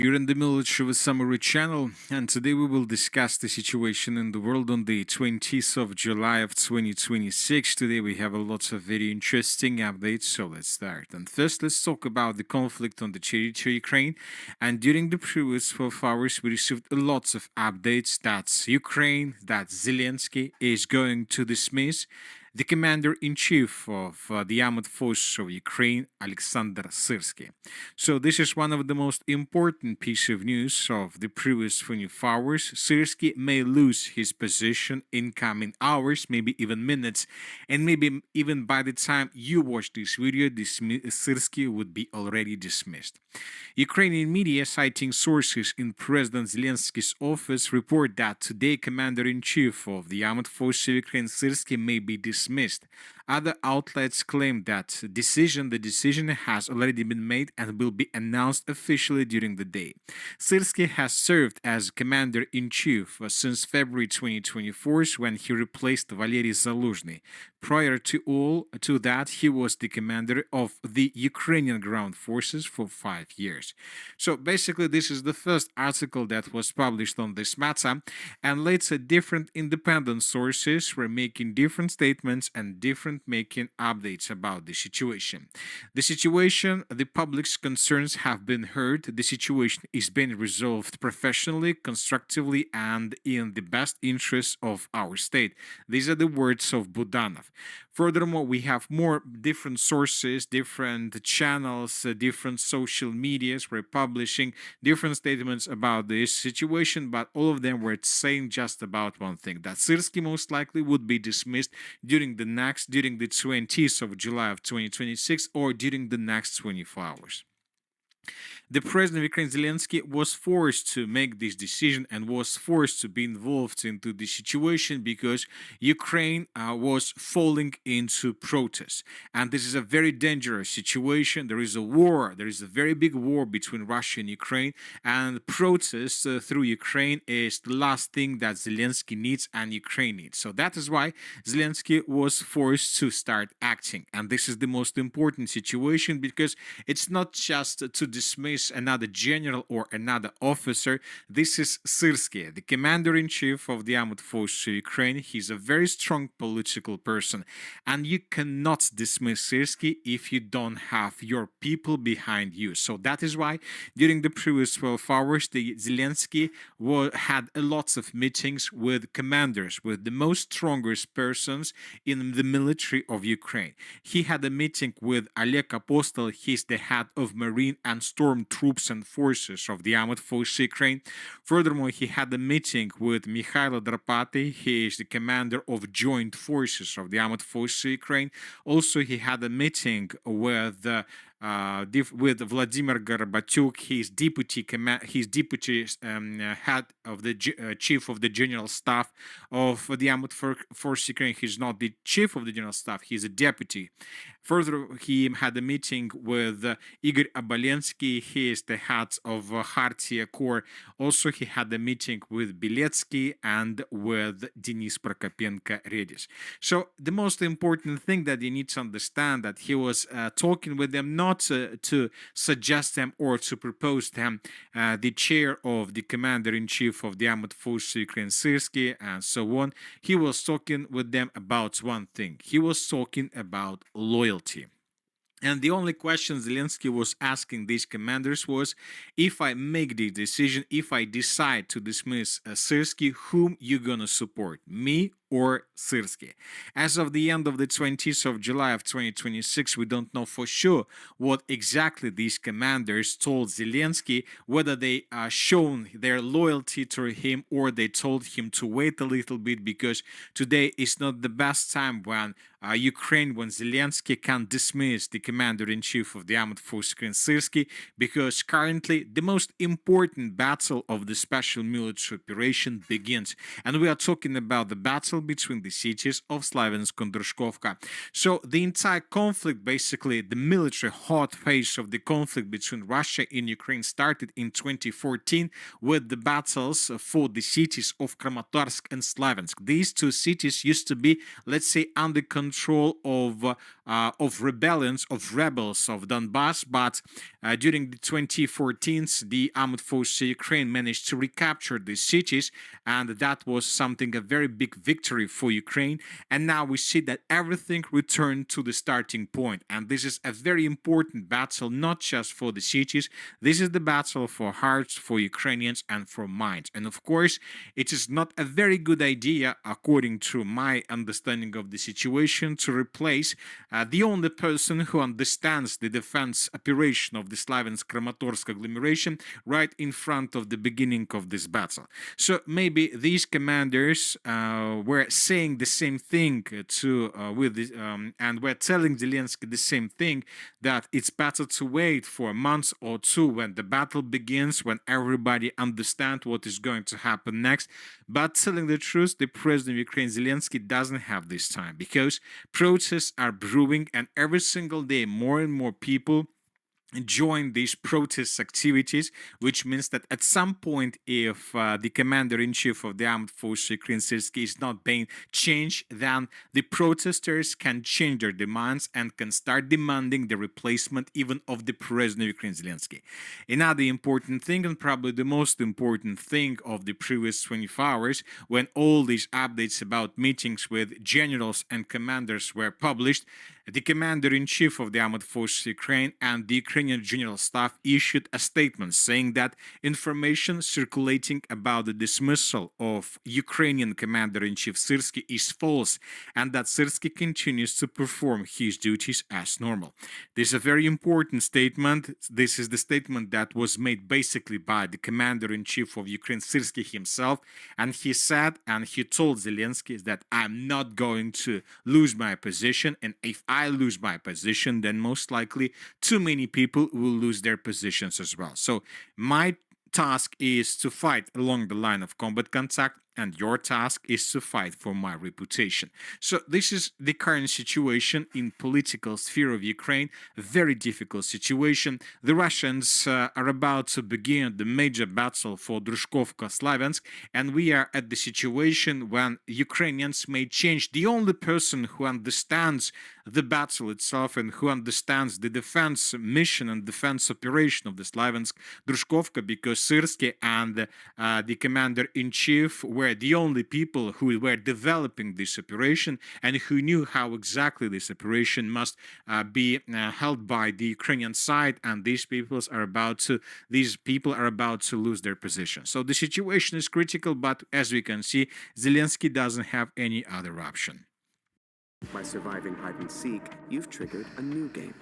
You're in the military with Summary Channel, and today we will discuss the situation in the world on the 20th of July of 2026. Today we have a lot of very interesting updates, so let's start. And first, let's talk about the conflict on the territory of Ukraine. And during the previous 12 hours, we received lots of updates that Ukraine, that Zelensky is going to dismiss the commander-in-chief of the armed forces of Ukraine, Alexander Syrsky. So this is one of the most important pieces of news of the previous 24 hours. Syrsky may lose his position in coming hours, maybe even minutes, and maybe even by the time you watch this video, Syrsky would be already dismissed. Ukrainian media, citing sources in President Zelensky's office, report that today Commander-in-Chief of the Armed Forces of Ukraine, Syrsky, may be dismissed. Other outlets claim that the decision has already been made and will be announced officially during the day. Syrsky has served as Commander-in-Chief since February 2024, when he replaced Valery Zaluzhny. Prior to that, he was the commander of the Ukrainian ground forces for 5 years. So basically, this is the first article that was published on this matter, and later different independent sources were making different statements and different making updates about the situation. The public's concerns have been heard. The situation is being resolved professionally, constructively, and in the best interests of our state. These are the words of Budanov. Furthermore, we have more different sources, different channels, different social medias were publishing different statements about this situation, but all of them were saying just about one thing, that Syrsky most likely would be dismissed during the 20th of July of 2026 or during the next 24 hours. The president of Ukraine, Zelensky, was forced to make this decision and was forced to be involved into the situation because Ukraine was falling into protests. And this is a very dangerous situation. There is a war. There is a very big war between Russia and Ukraine. And protests through Ukraine is the last thing that Zelensky needs and Ukraine needs. So that is why Zelensky was forced to start acting. And this is the most important situation because it's not just to dismiss another general or another officer. This is Syrsky, the commander-in-chief of the armed forces of Ukraine. He's a very strong political person, and you cannot dismiss Syrsky if you don't have your people behind you. So that is why during the previous 12 hours, the Zelensky had lots of meetings with commanders, with the most strongest persons in the military of Ukraine. He had a meeting with Oleg Apostol. He's the head of Marine and Storm troops and forces of the armed forces of Ukraine. Furthermore, he had a meeting with Mikhailo Drapatый. He is the commander of joint forces of the armed forces of Ukraine. Also, he had a meeting with Vladimir Gorbatyuk, his deputy head of the chief of the general staff of the armed forces Ukraine. He's not the chief of the general staff; he's a deputy. Further, he had a meeting with Igor Abalensky. He is the head of Khartia Corps. Also, he had a meeting with Beletsky and with Denis Prokopenko-Redis. So the most important thing that you need to understand that he was talking with them not to suggest them or to propose them the chair of the commander-in-chief of the armed forces Ukraine, Syrsky, and so on. He was talking with them about one thing. He was talking about loyalty. And the only question Zelensky was asking these commanders was, if I make the decision, if I decide to dismiss Syrsky, whom you gonna support, me or Syrsky? As of the end of the 20th of July of 2026, we don't know for sure what exactly these commanders told Zelensky, whether they shown their loyalty to him or they told him to wait a little bit because today is not the best time when when Zelensky can dismiss the commander-in-chief of the armed forces, Syrsky, because currently the most important battle of the special military operation begins. And we are talking about the battle between the cities of Slaviansk-Druzhkivka. So the entire conflict, basically the military hot phase of the conflict between Russia and Ukraine, started in 2014 with the battles for the cities of Kramatorsk and Slaviansk. These two cities used to be, let's say, under control of rebellions, of rebels of Donbass, but during the 2014s, the armed forces of Ukraine managed to recapture these cities, and that was something, a very big victory for Ukraine. And now we see that everything returned to the starting point, and this is a very important battle, not just for the cities. This is the battle for hearts, for Ukrainians, and for minds. And of course, it is not a very good idea, according to my understanding of the situation, to replace the only person who understands the defense operation of the Slaviansk-Kramatorsk agglomeration right in front of the beginning of this battle. So maybe these commanders were saying the same thing and were telling Zelensky the same thing, that it's better to wait for a month or two when the battle begins, when everybody understands what is going to happen next. But telling the truth, the president of Ukraine, Zelensky, doesn't have this time, because protests are brewing, and every single day more and more people join these protest activities, which means that at some point, if the commander-in-chief of the armed forces, Ukraine, SYRSKYI, is not being changed, then the protesters can change their demands and can start demanding the replacement even of the president of Ukraine, Zelensky. Another important thing, and probably the most important thing of the previous 24 hours, when all these updates about meetings with generals and commanders were published, the commander-in-chief of the armed forces of Ukraine and the Ukrainian General Staff issued a statement saying that information circulating about the dismissal of Ukrainian commander-in-chief SYRSKYI is false, and that SYRSKYI continues to perform his duties as normal. This is a very important statement. This is the statement that was made basically by the commander-in-chief of Ukraine, SYRSKYI himself, and he said, and he told Zelensky, that I'm not going to lose my position, and if I lose my position, then most likely too many people will lose their positions as well. So my task is to fight along the line of combat contact, and your task is to fight for my reputation. So this is the current situation in political sphere of Ukraine, a very difficult situation. The Russians are about to begin the major battle for Druzhkivka, Slaviansk, and we are at the situation when Ukrainians may change the only person who understands the battle itself and who understands the defense mission and defense operation of the Slaviansk-Druzhkivka, because SYRSKYI and the commander-in-chief were the only people who were developing this operation and who knew how exactly this operation must be held by the Ukrainian side, and these people are about to lose their position. So the situation is critical, but as we can see, Zelensky doesn't have any other option. By surviving hide and seek, you've triggered a new game.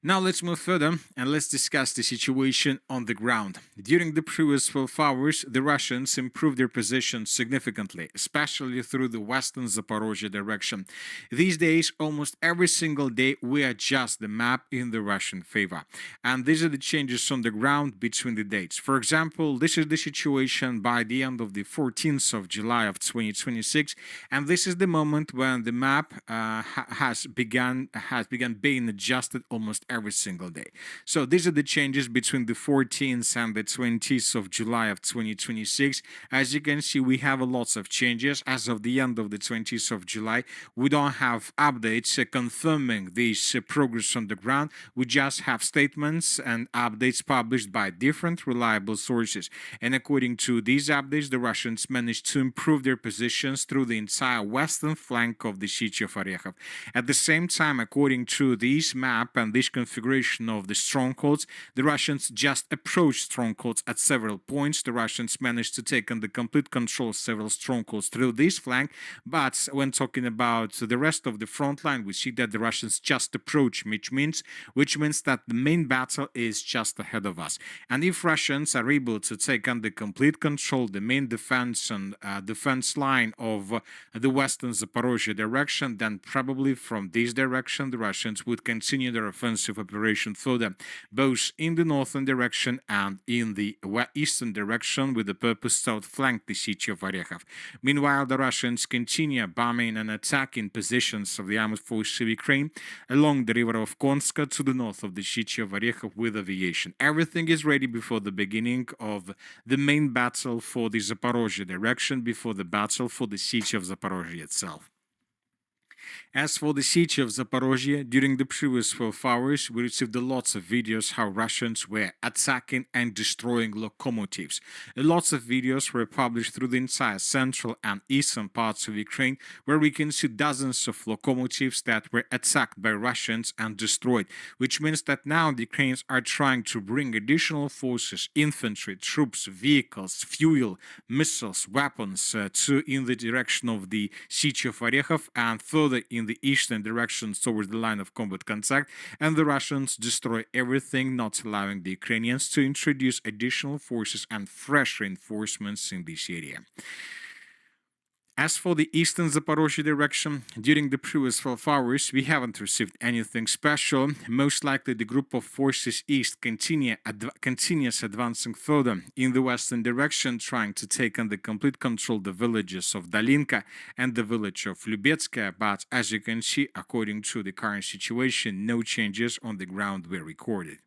Now let's move further and let's discuss the situation on the ground. During the previous 12 hours, the Russians improved their position significantly, especially through the western Zaporozhye direction. These days, almost every single day, we adjust the map in the Russian favor. And these are the changes on the ground between the dates. For example, this is the situation by the end of the 14th of July of 2026, and this is the moment when the map has begun being adjusted almost every single day. So these are the changes between the 14th and the 20th of July of 2026. As you can see, we have lots of changes. As of the end of the 20th of July, we don't have updates confirming this progress on the ground. We just have statements and updates published by different reliable sources. And according to these updates, the Russians managed to improve their positions through the entire western flank of the city of Orekhov. At the same time, according to this map and this configuration of the strongholds, the Russians just approached strongholds at several points. The Russians managed to take under complete control several strongholds through this flank, but when talking about the rest of the front line, we see that the Russians just approach, which means that the main battle is just ahead of us. And if Russians are able to take under complete control the main defense and defense line of the western Zaporozhye direction, then probably from this direction the Russians would continue their offensive of operation further, both in the northern direction and in the eastern direction, with the purpose to outflank the city of Orekhov. Meanwhile, the Russians continue bombing and attacking positions of the armed forces of Ukraine along the river of Konska to the north of the city of Orekhov with aviation. Everything is ready before the beginning of the main battle for the Zaporozhye direction, before the battle for the city of Zaporozhye itself. As for the city of Zaporozhye, during the previous 12 hours, we received lots of videos how Russians were attacking and destroying locomotives. Lots of videos were published through the entire central and eastern parts of Ukraine, where we can see dozens of locomotives that were attacked by Russians and destroyed, which means that now the Ukrainians are trying to bring additional forces, infantry, troops, vehicles, fuel, missiles, weapons in the direction of the city of Orekhov and further in the eastern direction towards the line of combat contact, and the Russians destroy everything, not allowing the Ukrainians to introduce additional forces and fresh reinforcements in this area. As for the eastern Zaporozhye direction, during the previous 12 hours, we haven't received anything special. Most likely, the group of forces east continues advancing further in the western direction, trying to take under complete control the villages of Dalinka and the village of Lubetskaya. But as you can see, according to the current situation, no changes on the ground were recorded.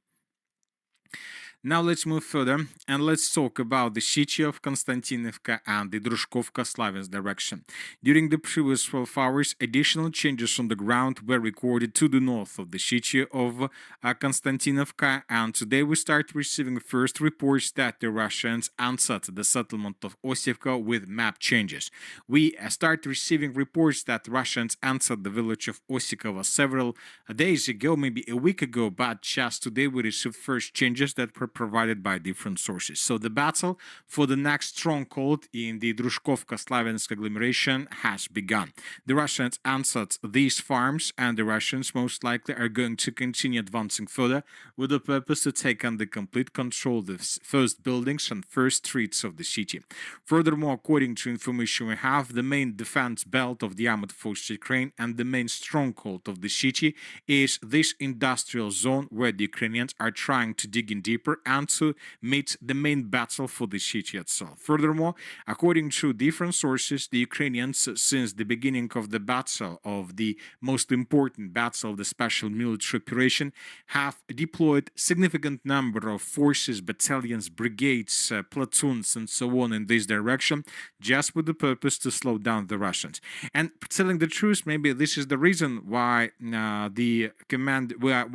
Now let's move further and let's talk about the city of Konstantinovka and the Druzhkovka Slaviansk direction. During the previous 12 hours, additional changes on the ground were recorded to the north of the city of Konstantinovka, and today we start receiving first reports that the Russians answered the settlement of Osivka with map changes. We start receiving reports that Russians answered the village of Osikova several days ago, maybe a week ago, but just today we received first changes that were provided by different sources. So the battle for the next stronghold in the Druzhkovka Slaviansk agglomeration has begun. The Russians answered these farms, and the Russians most likely are going to continue advancing further with the purpose to take under complete control the first buildings and first streets of the city. Furthermore, according to information we have, the main defense belt of the armed forces of Ukraine and the main stronghold of the city is this industrial zone where the Ukrainians are trying to dig in deeper and to meet the main battle for the city itself. Furthermore, according to different sources, the Ukrainians, since the beginning of the battle, of the most important battle of the special military operation, have deployed significant number of forces, battalions, brigades, platoons, and so on in this direction, just with the purpose to slow down the Russians. And telling the truth, maybe this is the reason why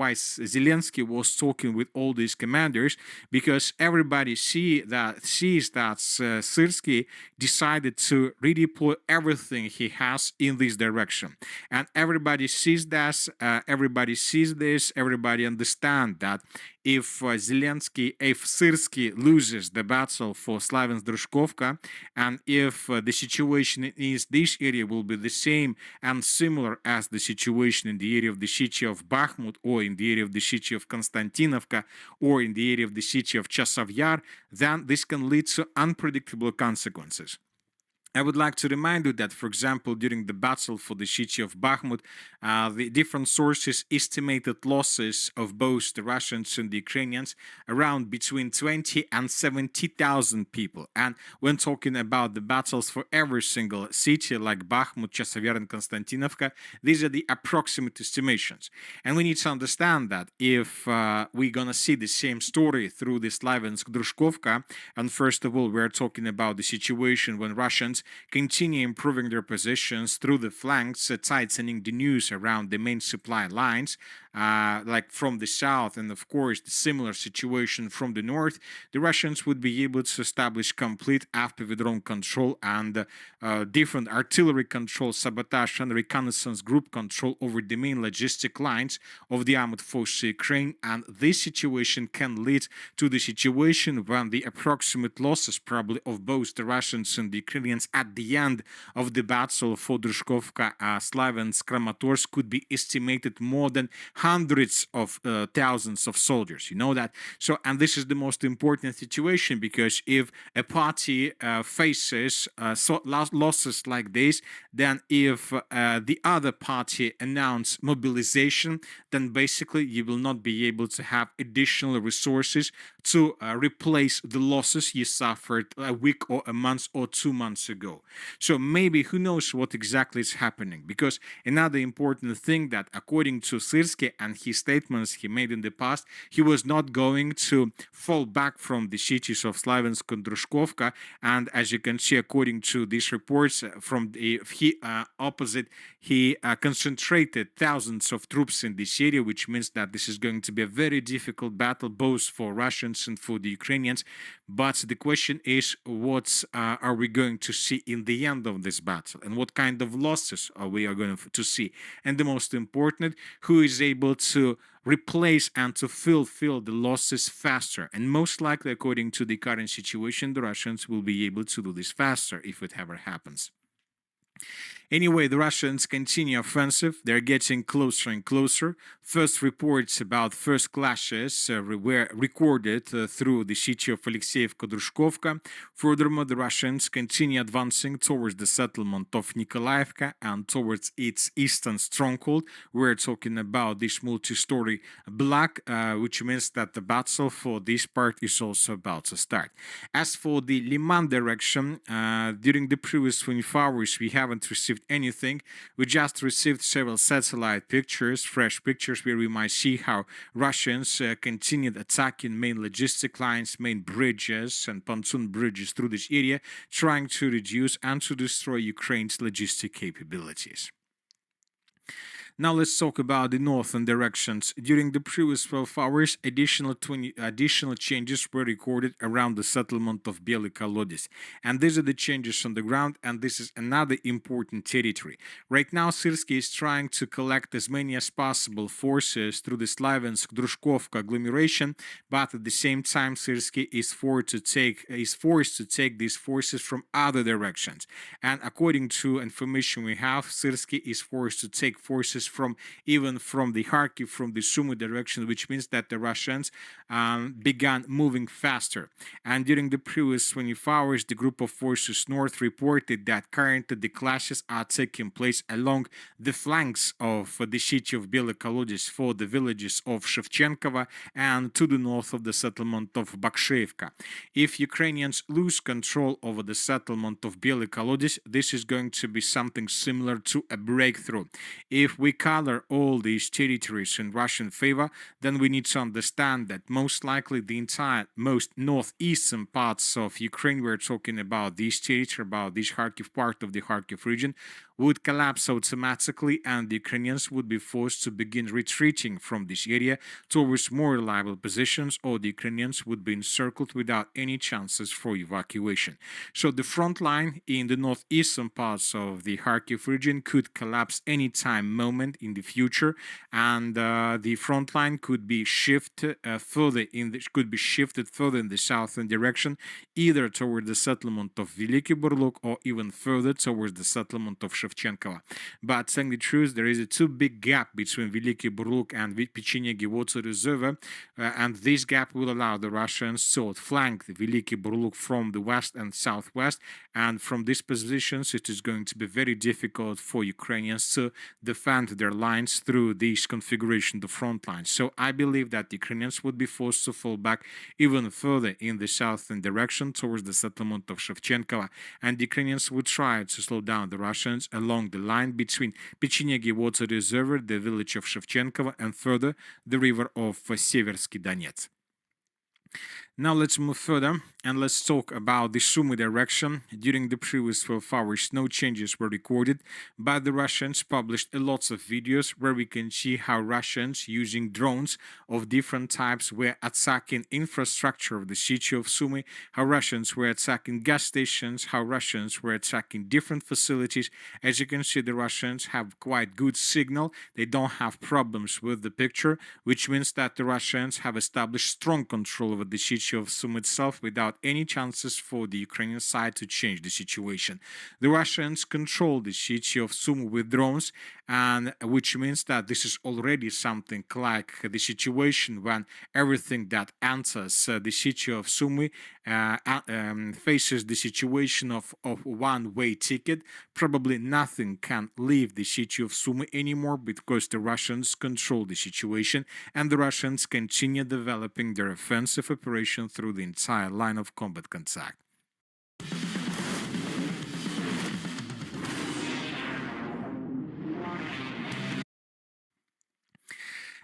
why Zelensky was talking with all these commanders, because everybody sees that SYRSKYI decided to redeploy everything he has in this direction, and everybody sees this. Everybody understands that if SYRSKYI loses the battle for Slaviansk-Druzhkivka, and if the situation in this area will be the same and similar as the situation in the area of the city of Bakhmut, or in the area of the city of Konstantinovka, or in the area of the city of Chasiv Yar, then this can lead to unpredictable consequences. I would like to remind you that, for example, during the battle for the city of Bakhmut, the different sources estimated losses of both the Russians and the Ukrainians around between 20 and 70,000 people. And when talking about the battles for every single city like Bakhmut, Chasiv Yar, and Konstantinovka, these are the approximate estimations. And we need to understand that if we're going to see the same story through the Slaviansk-Druzhkivka, and first of all, we're talking about the situation when Russians continue improving their positions through the flanks, tightening the news around the main supply lines, like from the south, and of course the similar situation from the north, the Russians would be able to establish complete FPV drone control and different artillery control, sabotage, and reconnaissance group control over the main logistic lines of the armed forces of Ukraine. And this situation can lead to the situation when the approximate losses probably of both the Russians and the Ukrainians means at the end of the battle for Druzhkovka, Slaviansk-Kramatorsk could be estimated more than hundreds of thousands of soldiers. You know that? So, and this is the most important situation, because if a party faces losses like this, then if the other party announce mobilization, then basically you will not be able to have additional resources to replace the losses you suffered a week or a month or 2 months ago. So maybe who knows what exactly is happening, because another important thing that according to SYRSKYI and his statements he made in the past, he was not going to fall back from the cities of Slaviansk and Druzhkovka, and as you can see according to these reports from the opposite, he concentrated thousands of troops in this area, which means that this is going to be a very difficult battle both for Russians and for the Ukrainians. But the question is, what are we going to see in the end of this battle, and what kind of losses are we going to see? And the most important, who is able to replace and to fulfill the losses faster? And most likely, according to the current situation, the Russians will be able to do this faster if it ever happens. Anyway, the Russians continue offensive. They're getting closer and closer. First reports about first clashes were recorded through the city of Alexeyevka-Druzhkovka. Furthermore, the Russians continue advancing towards the settlement of Nikolaevka and towards its eastern stronghold. We're talking about this multi-story block, which means that the battle for this part is also about to start. As for the Liman direction, during the previous 24 hours, we haven't received anything. We just received several satellite pictures, fresh pictures, where we might see how Russians continued attacking main logistic lines, main bridges and pontoon bridges through this area, trying to reduce and to destroy Ukraine's logistic capabilities. Now let's talk about the northern directions. During the previous 12 hours, additional changes were recorded around the settlement of Bely Kolodets. And these are the changes on the ground, and this is another important territory. Right now, SYRSKYI is trying to collect as many as possible forces through the Slaviansk-Druzhkivka agglomeration, but at the same time, SYRSKYI is forced to take these forces from other directions. And according to information we have, SYRSKYI is forced to take forces even from the Kharkiv, from the Sumy direction, which means that the Russians began moving faster. And during the previous 24 hours, the group of forces north reported that currently the clashes are taking place along the flanks of the city of Bely Kolodets for the villages of Shevchenkova and to the north of the settlement of Baksheevka. If Ukrainians lose control over the settlement of Bely Kolodets, this is going to be something similar to a breakthrough. If we color all these territories in Russian favor, then we need to understand that most likely the most northeastern parts of Ukraine, we're talking about this territory, about this Kharkiv part of the Kharkiv region, would collapse automatically, and the Ukrainians would be forced to begin retreating from this area towards more reliable positions, or the Ukrainians would be encircled without any chances for evacuation. So the front line in the northeastern parts of the Kharkiv region could collapse any time moment in the future, and the front line could be shifted further in the southern direction, either toward the settlement of Veliki Burluk or even further towards the settlement of Shevchenkova. But saying the truth, there is a too big gap between Veliki Burluk and Pechenegi water reservoir, and this gap will allow the Russians to outflank the Veliki Burluk from the west and southwest, and from these positions it is going to be very difficult for Ukrainians to defend their lines through this configuration, the front lines. So I believe that the Ukrainians would be forced to fall back even further in the southern direction towards the settlement of Shevchenkova, and the Ukrainians would try to slow down the Russians along the line between Pechenegi water reservoir, the village of Shevchenkova, and further the river of SYRSKYI Donets. Now let's move further and let's talk about the Sumy direction. During the previous 12 hours, no changes were recorded, but the Russians published lots of videos where we can see how Russians using drones of different types were attacking infrastructure of the city of Sumy, how Russians were attacking gas stations, how Russians were attacking different facilities. As you can see, the Russians have quite good signal. They don't have problems with the picture, which means that the Russians have established strong control over the city of Sumy itself without any chances for the Ukrainian side to change the situation. The Russians control the city of Sumy with drones, and which means that this is already something like the situation when everything that enters the city of Sumy faces the situation of one-way ticket. Probably nothing can leave the city of Sumy anymore because the Russians control the situation, and the Russians continue developing their offensive operation through the entire line of combat contact.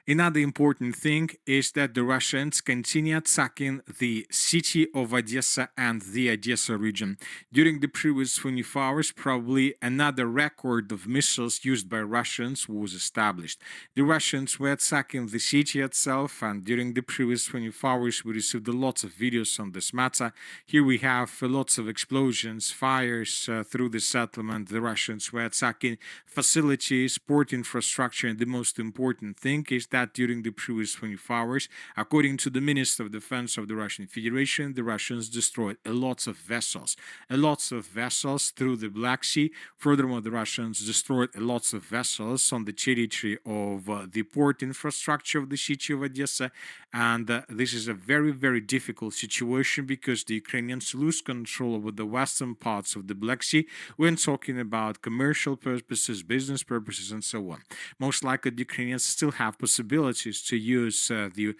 Another important thing is that the Russians continue attacking the city of Odessa and the Odessa region. During the previous 24 hours, probably another record of missiles used by Russians was established. The Russians were attacking the city itself, and during the previous 24 hours, we received lots of videos on this matter. Here we have lots of explosions, fires through the settlement. The Russians were attacking facilities, port infrastructure, and the most important thing is that during the previous 24 hours, according to the Minister of Defense of the Russian Federation, the Russians destroyed a lot of vessels through the Black Sea. Furthermore, the Russians destroyed a lot of vessels on the territory of the port infrastructure of the city of Odessa, and this is a very, very difficult situation because the Ukrainians lose control over the western parts of the Black Sea when talking about commercial purposes, business purposes, and so on. Most likely, the Ukrainians still have possibilities to use the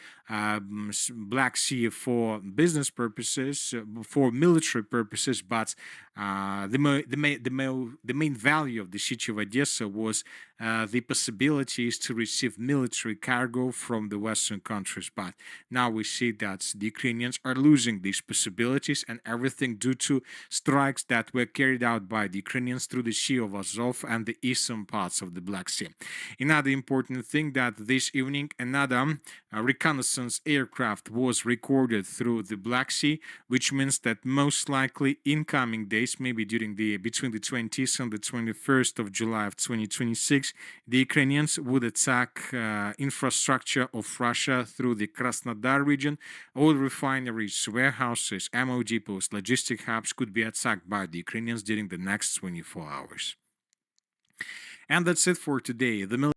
Black Sea for business purposes, for military purposes, but the main value of the city of Odessa was the possibilities to receive military cargo from the Western countries. But now we see that the Ukrainians are losing these possibilities, and everything due to strikes that were carried out by the Ukrainians through the Sea of Azov and the eastern parts of the Black Sea. Another important thing that this evening another reconnaissance aircraft was recorded through the Black Sea, which means that most likely in coming days, maybe between the 20th and the 21st of July of 2026, the Ukrainians would attack infrastructure of Russia through the Krasnodar region. All refineries, warehouses, ammo depots, logistic hubs could be attacked by the Ukrainians during the next 24 hours. And that's it for today. The